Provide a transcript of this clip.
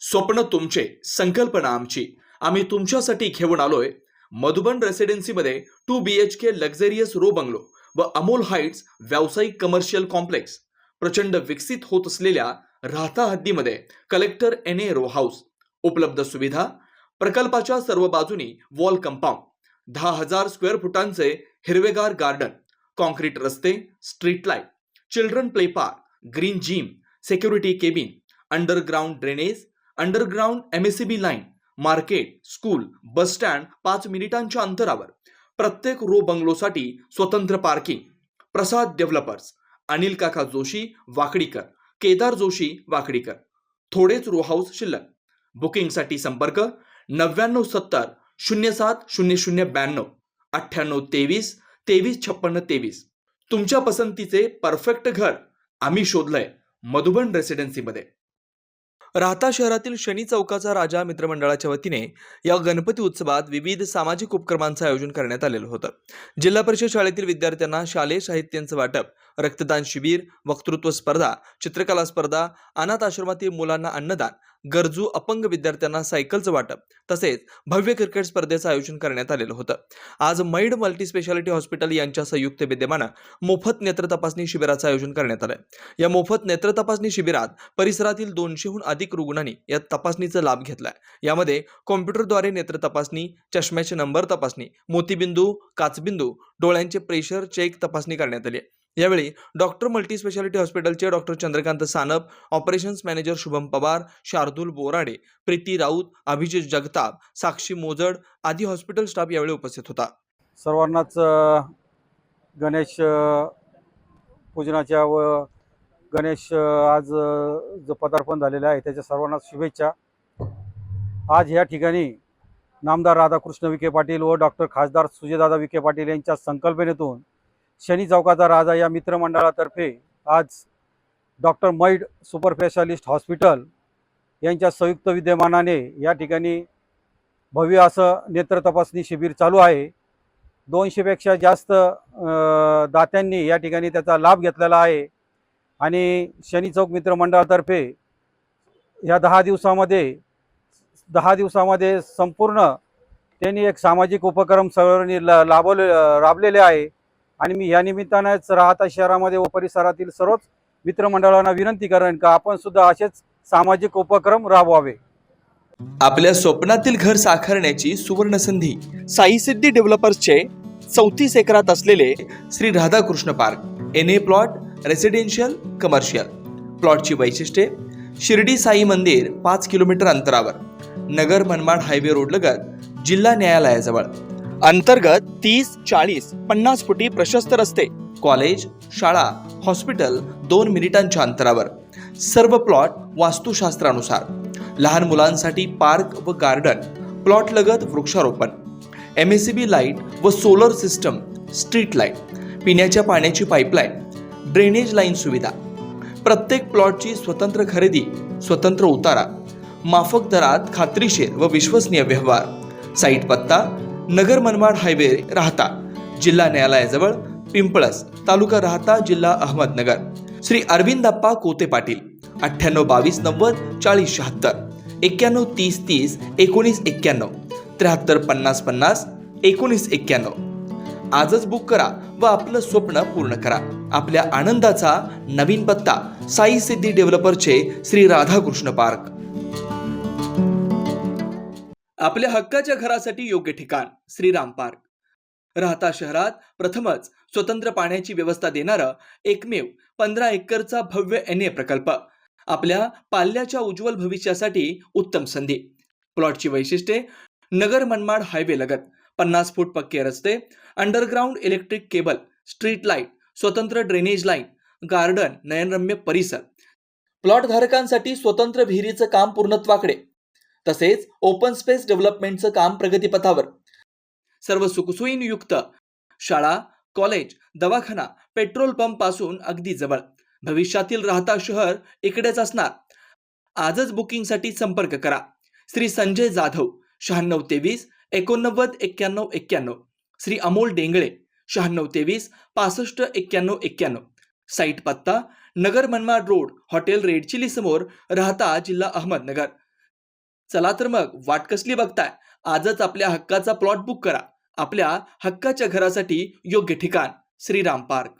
स्वप्न तुमचे, संकल्पना आमची. आम्ही तुमच्यासाठी घेऊन आलोय मधुबन रेसिडेन्सीमध्ये 2 BHK लक्झरियस रो बंगलो व अमोल हाइट्स व्यावसायिक कमर्शियल कॉम्प्लेक्स. प्रचंड विकसित होत असलेल्या राहता हद्दीमध्ये कलेक्टर NA रो हाऊस. उपलब्ध सुविधा: प्रकल्पाच्या सर्व बाजूनी वॉल कंपाऊंड, 10,000 स्क्वेअर फुटांचे हिरवेगार गार्डन, कॉन्क्रीट रस्ते, street light, children play park, green gym, security cabin, underground drainage, underground MSCB line, market, school, bus stand 5 मिनिटांच्या अंतरावर. प्रत्येक रो बंगलोसाठी स्वतंत्र पार्किंग. प्रसाद डेव्हलपर्स, अनिल काका जोशी वाकडीकर, केदार जोशी वाकडीकर. थोडेच रो हाऊस शिल्लक. बुकिंगसाठी संपर्क 9970 07 0092 9823 235623. तुमच्या पसंतीचे परफेक्ट घर आम्ही शोधलंय मधुबन रेसिडेन्सीमध्ये. राहता शहरातील शनी चौकाचा राजा मित्रमंडळाच्या वतीने या गणपती उत्सवात विविध सामाजिक उपक्रमांचं आयोजन करण्यात आलेलं होतं. जिल्हा परिषद शाळेतील विद्यार्थ्यांना शालेय साहित्यांचं वाटप, रक्तदान शिबिर, वक्तृत्व स्पर्धा, चित्रकला स्पर्धा, अनाथ आश्रमातील मुलांना अन्नदान, गरजू अपंग विद्यार्थ्यांना सायकलचं वाटप तसेच भव्य क्रिकेट स्पर्धेचं आयोजन करण्यात आलेलं होतं. आज मैड मल्टी स्पेशालिटी हॉस्पिटल यांच्या संयुक्त विद्यमानं मोफत नेत्र तपासणी शिबिराचं आयोजन करण्यात आलंय. या मोफत नेत्र तपासणी शिबिरात परिसरातील 200हून अधिक रुग्णांनी या तपासणीचा लाभ घेतलाय. यामध्ये कॉम्प्युटरद्वारे नेत्र तपासणी, चष्म्याचे नंबर तपासणी, मोतीबिंदू, काचबिंदू, डोळ्यांचे प्रेशर चेक तपासणी करण्यात आली. यावेळी डॉक्टर मल्टी स्पेशालिटी हॉस्पिटलचे doctor Chandrakant Sanap, operations manager Shubham Pawar, Shardul Borade, Preeti Raut, Abhijit Jagtap, Sakshi Mojad आदी हॉस्पिटल स्टाफ यावेळी उपस्थित होता. सर्वांनाच गणेश पूजनाच्या व गणेश आज जो पदार्पण झालेलं आहे त्याच्या सर्वांनाच शुभेच्छा. आज या ठिकाणी नामदार राधाकृष्ण विखे पाटील व डॉक्टर खासदार सुजयदादा विखे पाटील यांच्या संकल्पनेतून शनी चौकाचा राजा या मित्रमंडळातर्फे आज डॉक्टर मैड सुपर स्पेशालिस्ट हॉस्पिटल यांच्या संयुक्त विद्यमानाने या ठिकाणी भव्य असं नेत्र तपासणी शिबिर चालू आहे. 200पेक्षा जास्त दात्यांनी या ठिकाणी त्याचा लाभ घेतलेला आहे आणि शनी चौक मित्रमंडळातर्फे या 10 दिवसामध्ये संपूर्ण त्यांनी एक सामाजिक उपक्रम सर्वांनी राबलेले आहे. आणि मी या निमित्तानेच राहता शहरामध्ये व परिसरातील सर्वच मित्रमंडळांना विनंती करेन का आपण सुद्धा असेच सामाजिक उपक्रम राबवावे. आपल्या स्वप्नातील घर साकारण्याची सुवर्ण संधी. साई सिद्धी डेव्हलपर्सचे 34 एकरात असलेले Shri Radhakrishna park. NA plot residential commercial. प्लॉटची वैशिष्ट्ये: शिर्डी साई मंदिर 5 किलोमीटर अंतरावर, नगर मनमाड हायवे रोड लगत, जिल्हा न्यायालयाजवळ. अंतर्गत 30, 40, 50 फुटी प्रशस्त रस्ते, कॉलेज, शाळा, हॉस्पिटल 2 मिनिटांच्या अंतरावर. सर्व प्लॉट वास्तुशास्त्रानुसार. लहान मुलांसाठी पार्क व गार्डन, प्लॉट लगत वृक्षारोपण, MSCB लाईट व सोलर सिस्टम, स्ट्रीट लाईट, पिण्याच्या पाण्याची पाईपलाईन, ड्रेनेज लाईन सुविधा. प्रत्येक प्लॉटची स्वतंत्र खरेदी, स्वतंत्र उतारा, माफक दरात खात्रीशीर व विश्वसनीय व्यवहार. साईट पत्ता: नगर मनमाड हायवे राहता, जिल्हा न्यायालयाजवळ, पिंपळस, तालुका राहता, जिल्हा अहमदनगर. श्री अरविंदप्पा कोते पाटील. 98 22 90 40 76, 91 30 30 19 91, 73 50 50 19 91. आजच बुक करा व आपलं स्वप्न पूर्ण करा. आपल्या आनंदाचा नवीन पत्ता: साई सिद्धी डेव्हलपरचे श्री राधाकृष्ण पार्क. आपल्या हक्काच्या घरासाठी योग्य ठिकाण श्रीराम पार्क. राहता शहरात प्रथमच स्वतंत्र पाण्याची व्यवस्था देणारा एकमेव 15 एकरचा भव्य NA प्रकल्प. आपल्या पाल्याच्या उज्ज्वल भविष्यासाठी उत्तम संधी. प्लॉटची वैशिष्ट्ये: नगर मनमाड हायवे लगत, 50 फूट पक्के रस्ते, underground electric cable, street light, स्वतंत्र ड्रेनेज लाईन, गार्डन, नयनरम्य परिसर. प्लॉट धारकांसाठी स्वतंत्र विहिरीचं काम पूर्णत्वाकडे तसेच ओपन स्पेस डेव्हलपमेंटचं काम प्रगतीपथावर. सर्व सुखसोयींयुक्त शाळा, कॉलेज, दवाखाना, पेट्रोल पंप पासून अगदी जवळ. भविष्यातील राहता शहर इकडेच असणार. आजच बुकिंगसाठी संपर्क करा. श्री संजय जाधव 96 23 89 91 91, श्री अमोल डेंगळे 96 23 65 91 91. साईट पत्ता: Nagar Manmad road, hotel red chilli समोर, राहता, जिल्हा अहमदनगर. चला तर मग वाट कसली बघताय, आजच आपल्या हक्काचा प्लॉट बुक करा. आपल्या हक्काच्या घरासाठी योग्य ठिकाण श्रीराम पार्क.